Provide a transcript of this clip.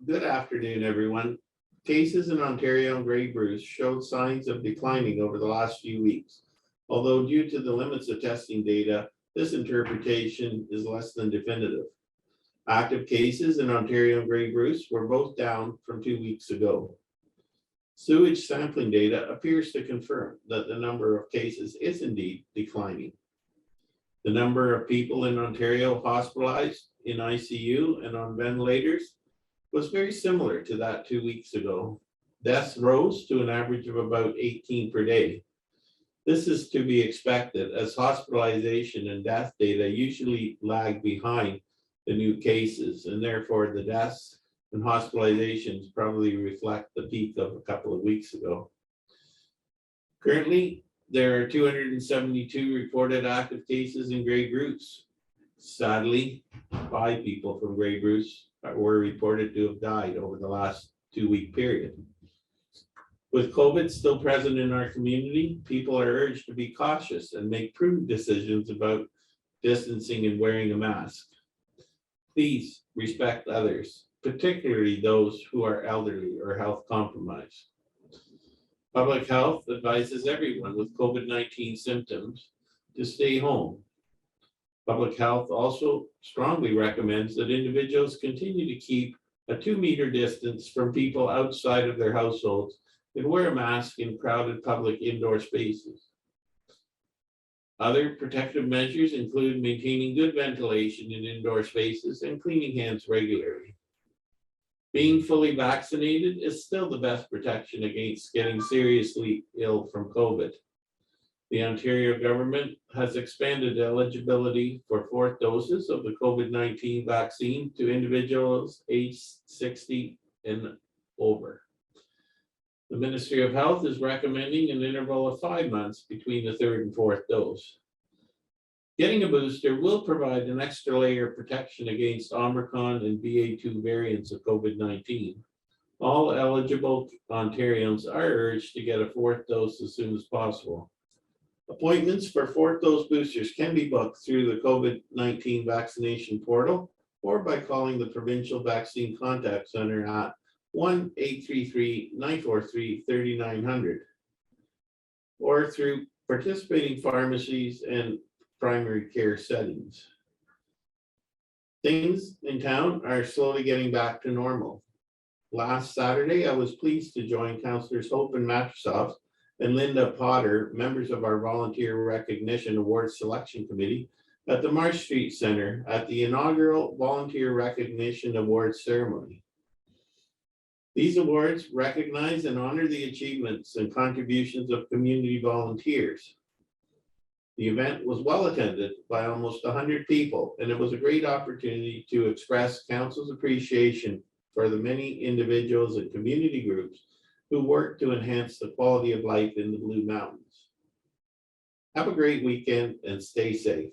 Good afternoon, everyone. Cases in Ontario and Grey Bruce showed signs of declining over the last few weeks. Although due to the limits of testing data, this interpretation is less than definitive. Active cases in Ontario and Grey Bruce were both down from 2 weeks ago. Sewage sampling data appears to confirm that the number of cases is indeed declining. The number of people in Ontario hospitalized in ICU and on ventilators was very similar to that 2 weeks ago. Deaths rose to an average of about 18 per day. This is to be expected as hospitalization and death data usually lag behind the new cases, and therefore the deaths and hospitalizations probably reflect the peak of a couple of weeks ago. Currently, there are 272 reported active cases in Grey Bruce. Sadly, 5 people from Grey Bruce were reported to have died over the last 2-week period. With COVID still present in our community, people are urged to be cautious and make prudent decisions about distancing and wearing a mask. Please respect others, particularly those who are elderly or health compromised. Public Health advises everyone with COVID-19 symptoms to stay home. Public Health also strongly recommends that individuals continue to keep a 2-meter distance from people outside of their households and wear a mask in crowded public indoor spaces. Other protective measures include maintaining good ventilation in indoor spaces and cleaning hands regularly. Being fully vaccinated is still the best protection against getting seriously ill from COVID. The Ontario government has expanded eligibility for 4th doses of the COVID-19 vaccine to individuals aged 60 and over. The Ministry of Health is recommending an interval of 5 months between the 3rd and 4th dose. Getting a booster will provide an extra layer of protection against Omicron and BA2 variants of COVID-19. All eligible Ontarians are urged to get a 4th dose as soon as possible. Appointments for 4th dose boosters can be booked through the COVID-19 vaccination portal or by calling the Provincial Vaccine Contact Center at 1-833-943-3900 or through participating pharmacies and primary care settings. Things in town are slowly getting back to normal. Last Saturday, I was pleased to join Councillors Hope and Microsoft and Linda Potter, members of our Volunteer Recognition Awards Selection Committee, at the Marsh Street Centre at the inaugural Volunteer Recognition Awards ceremony. These awards recognize and honor the achievements and contributions of community volunteers. The event was well attended by almost 100 people, and it was a great opportunity to express Council's appreciation for the many individuals and community groups who work to enhance the quality of life in the Blue Mountains. Have a great weekend and stay safe.